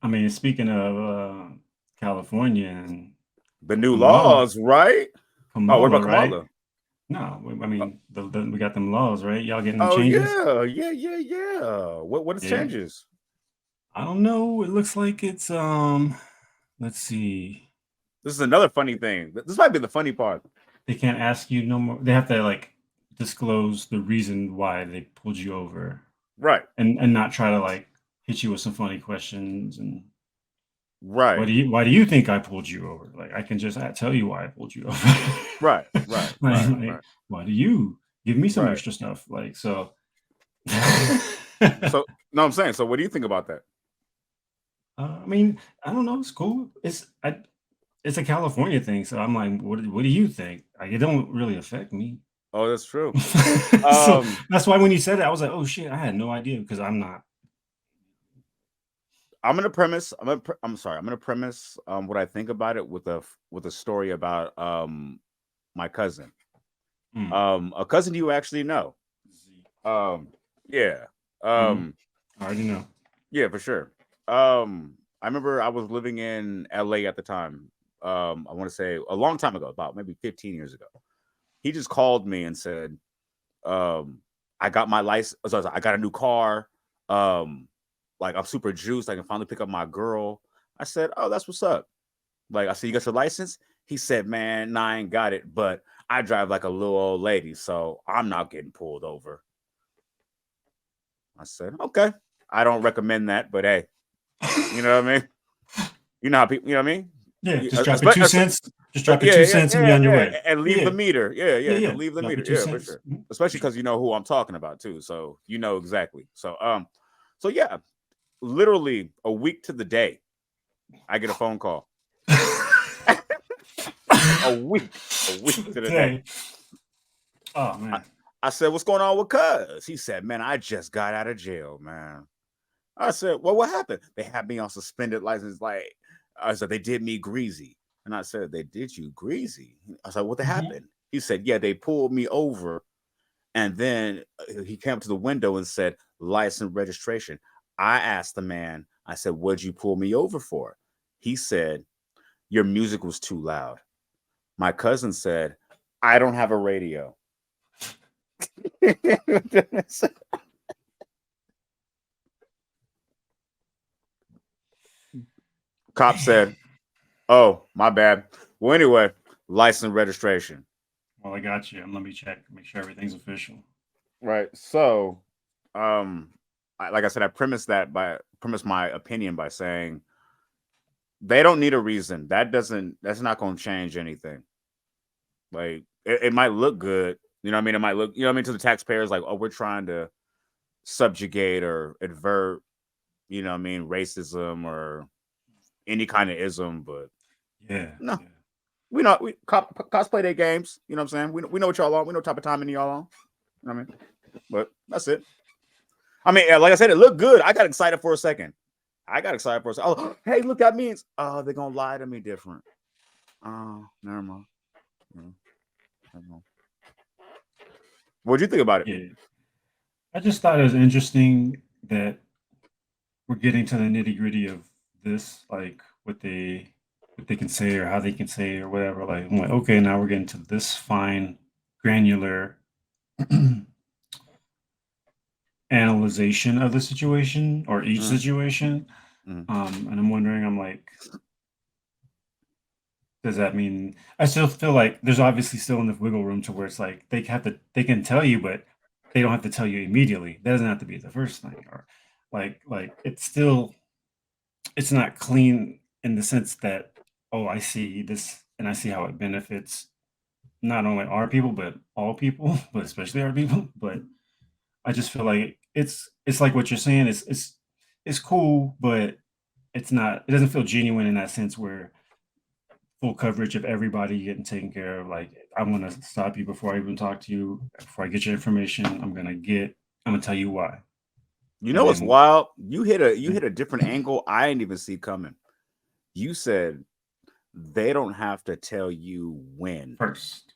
I mean, speaking of California and The new Kamala, laws, right? Oh, what Kamala, about right? Kamala? No, I Uh, mean, we got them laws, right? Y'all getting them oh changes? yeah. What is Yeah. changes? I don't know. It looks like it's let's see. This is another funny thing. This might be the funny part. They can't ask you no more. They have to like disclose the reason why they pulled you over Right, and not try to like hit you with some funny questions and right, why do you think I pulled you over? Like I can just tell you why I pulled you over. right, right, right, Like right, why do you give me some right. extra stuff? Like so So no, I'm saying. So what do you think about that? I mean, I don't know. It's cool. It's a California thing, so I'm like, what do you think? Like, it don't really affect me. Oh, that's true. So Um, that's why when you said it, I was like, oh shit, I had no idea because I'm not. I'm gonna premise. I'm sorry. I'm gonna premise what I think about it with a story about my cousin. Mm. A cousin you actually know. Um, yeah. Mm. Um, I already know. yeah, for sure. I remember I was living in LA at the time. I want to say a long time ago, about maybe 15 years ago. He just called me and said, I got my license. So I got a new car. Um, like I'm super juiced. I can finally pick up my girl. I said, oh, that's what's up. Like I said, you got your license? He said, man, nah, I ain't got it, but I drive like a little old lady, so I'm not getting pulled over. I said, okay. I don't recommend that, but hey, you know what I mean? You know how people, you know what I mean? Yeah, You, just drop your two cents. Just drop your yeah, two yeah, cents and be yeah, on your yeah, way. and leave the Yeah, meter. Yeah, yeah, yeah, yeah. leave the Drop meter. your two Yeah, for cents. sure. Especially because you know who I'm talking about too, so you know exactly. So yeah, literally a week to the day, I get a phone call. A week to the day. Today. Oh I, man. I said, "What's going on with Cuz?" He said, "Man, I just got out of jail, man." I said, "Well, what happened?" They had me on suspended license. Like I said, they did me greasy, and I said, "They did you greasy?" I said, "What Mhm. happened?" He said, "Yeah, they pulled me over, and then he came up to the window and said license registration." I asked the man. I said, "What'd you pull me over for?" He said, "Your music was too loud." My cousin said, "I don't have a radio." Cop said, "Oh, my bad." Well, anyway, license registration. Well, I got you. Let me check. Make sure everything's official. Right. So, like I said, I premise my opinion by saying they don't need a reason. That's not going to change anything. Like it might look good, you know what I mean? It might look, you know what I mean, to the taxpayers, like, oh, we're trying to subjugate or advert, you know what I mean, racism or any kind of ism, but Yeah, no, yeah. cosplay their games. You know what I'm saying? We know what y'all on. We know what type of timing y'all on. You know what I mean? But that's it. I mean, like I said, it looked good. I got excited for a second. Oh, hey, look, that means they're gonna lie to me different. Oh, never mind. Mm, never mind. What'd you think about it? Yeah. I just thought it was interesting that we're getting to the nitty gritty of this, like what they can say or how they can say or whatever. Like I'm like, okay, now we're getting to this fine, granular analyzation of the situation or each Mm, situation. mm. And I'm wondering, I'm like, does that mean I still feel like there's obviously still enough wiggle room to where it's like they can tell you, but they don't have to tell you immediately. That doesn't have to be the first thing, or like it's still it's not clean in the sense that oh I see this and I see how it benefits not only our people but all people, but especially our people. But I just feel like it's like what you're saying. It's cool, but it's not. It doesn't feel genuine in that sense where full coverage of everybody getting taken care of. Like I'm gonna stop you before I even talk to you. Before I get your information, I'm gonna tell you why. You know And what's then wild? You hit a different angle I didn't even see coming. You said they don't have to tell you when. first,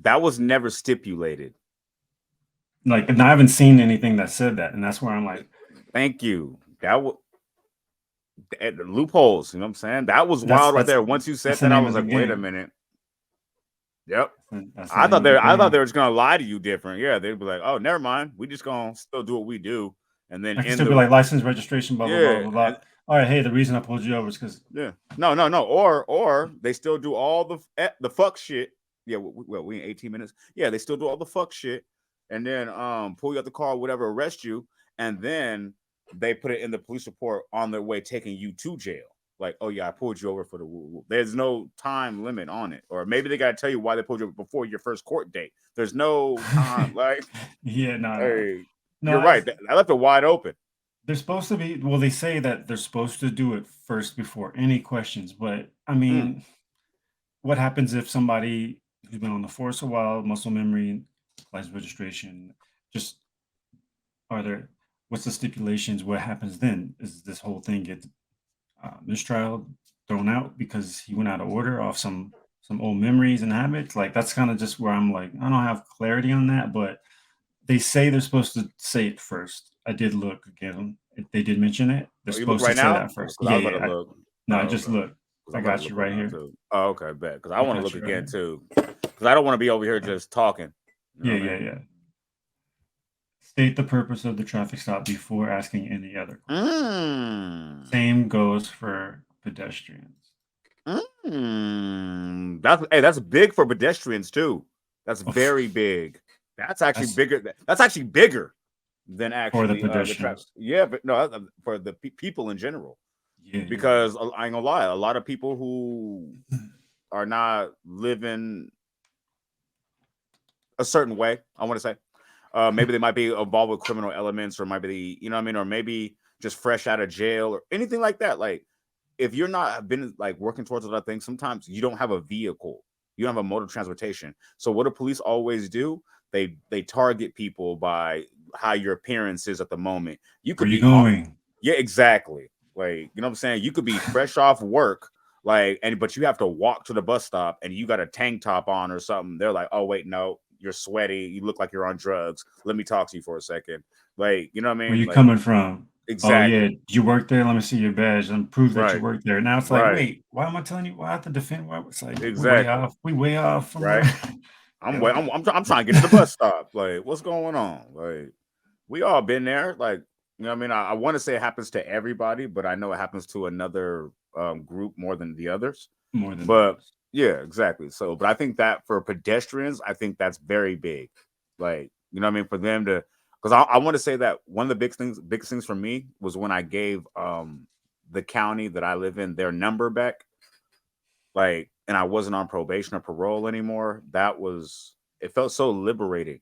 That was never stipulated. like, and I haven't seen anything that said that, and that's where I'm like, Thank you. The loopholes. You know what I'm saying? That was wild right there. Once you said that, I was like, wait a minute. Yep. I thought they were just gonna lie to you different. Yeah, they'd be like, oh, never mind. We just gonna still do what we do, and then I can still be like license, registration, blah blah blah blah blah. and, all right, hey, the reason I pulled you over is because no, or they still do all the fuck shit. Yeah, we in 18 minutes. Yeah, they still do all the fuck shit, and then pull you out the car, whatever, arrest you, and then they put it in the police report on their way taking you to jail. Like, oh yeah, I pulled you over for the woo. There's no time limit on it, or maybe they gotta tell you why they pulled you over before your first court date. There's no time, like yeah, no, hey, no, you're right. I left it wide open. They're supposed to be. Well, they say that they're supposed to do it first before any questions. But I mean, what happens if somebody who's been on the force a while, muscle memory, license registration, just what's the stipulations? What happens then? Is this whole thing get mistrial thrown out because he went out of order off some old memories and habits? Like that's kind of just where I'm like, I don't have clarity on that, but they say they're supposed to say it first. I did look again. They did mention it. They're supposed to say that first. Yeah, look. No, just look. I got you right here. Oh, okay, bet. Because I want to look again too. Because I don't want to be over here just talking. Yeah. State the purpose of the traffic stop before asking any other questions. Same goes for pedestrians. That's big for pedestrians too. That's very big. That's actually bigger. That's actually bigger than actually for the pedestrians. But no, for the people in general. Yeah, because I ain't gonna lie, a lot of people who are not living a certain way, I want to say, maybe they might be involved with criminal elements, or might be, you know what I mean, or maybe just fresh out of jail or anything like that. Like, if you're not been like working towards other things, sometimes you don't have a vehicle, you don't have a mode of transportation. So what do police always do? They target people by how your appearance is at the moment. You could be going. Yeah, exactly. Like, you know what I'm saying? You could be fresh off work, like, but you have to walk to the bus stop and you got a tank top on or something. They're like, oh wait, no, you're sweaty. You look like you're on drugs. Let me talk to you for a second. Like, you know what I mean? Where you coming from? Exactly. Oh yeah, you work there. Let me see your badge and prove that you work there. Now it's like, wait, why am I telling you? Why I have to defend? Why it's like we way off from right. I'm trying to get to the bus stop. Like, what's going on? Like, we all been there. Like, you know what I mean? I want to say it happens to everybody, but I know it happens to another group more than the others. Yeah, exactly. So, but I think that for pedestrians, I think that's very big. Like, you know what I mean? For them to, because I want to say that one of the biggest things for me was when I gave the county that I live in their number back. Like, and I wasn't on probation or parole anymore. It felt so liberating,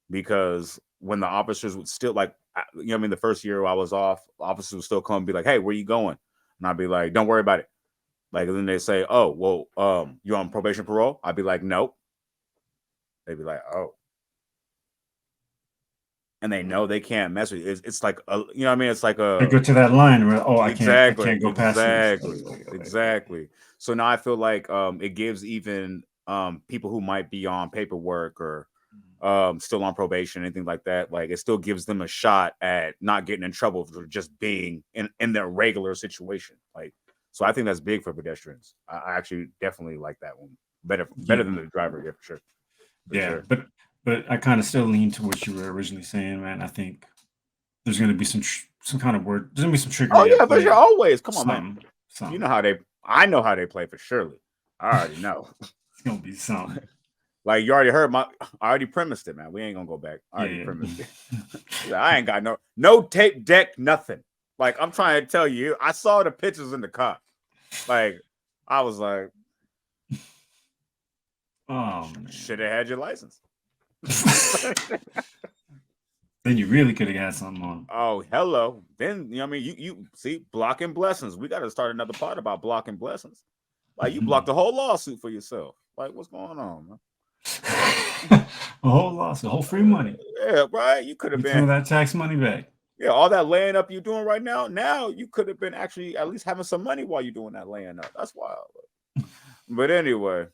because when the officers would still, like, you know what I mean, the first year I was off, officers would still come and be like, hey, where you going? And I'd be like, don't worry about it. Like, and then they say, oh, well, you on probation, parole? I'd be like, nope. They'd be like, oh. And they know they can't mess with you. It's like, you know what I mean? It's like they go to that line where, I can't go past Exactly. So now I feel like it gives even people who might be on paperwork or still on probation, anything like that, like, it still gives them a shot at not getting in trouble for just being in their regular situation. Like, so I think that's big for pedestrians. I actually definitely like that one better than the driver. Yeah, for sure. Sure. But I kind of still lean to what you were originally saying, man. I think there's going to be some kind of word. There's going to be some trickery. Oh yeah, but you're always. Come on, man. You know how I know how they play for surely. I already know. It's going to be something. Like, you already heard I already premised it, man. We ain't gonna go back. I already premised it. I ain't got no tape deck, nothing. Like, I'm trying to tell you, I saw the pictures in the car. Like, I was like, oh, should have had your license. Then you really could have got something on. Oh, hello. Then, you know what I mean? You see, blocking blessings. We got to start another part about blocking blessings. Like, you blocked a whole lawsuit for yourself. Like, what's going on, man? A whole lawsuit, whole free money. Yeah, right. You could have been that tax money back. Yeah, all that laying up you're doing right now. Now you could have been actually at least having some money while you're doing that laying up. That's wild. But anyway.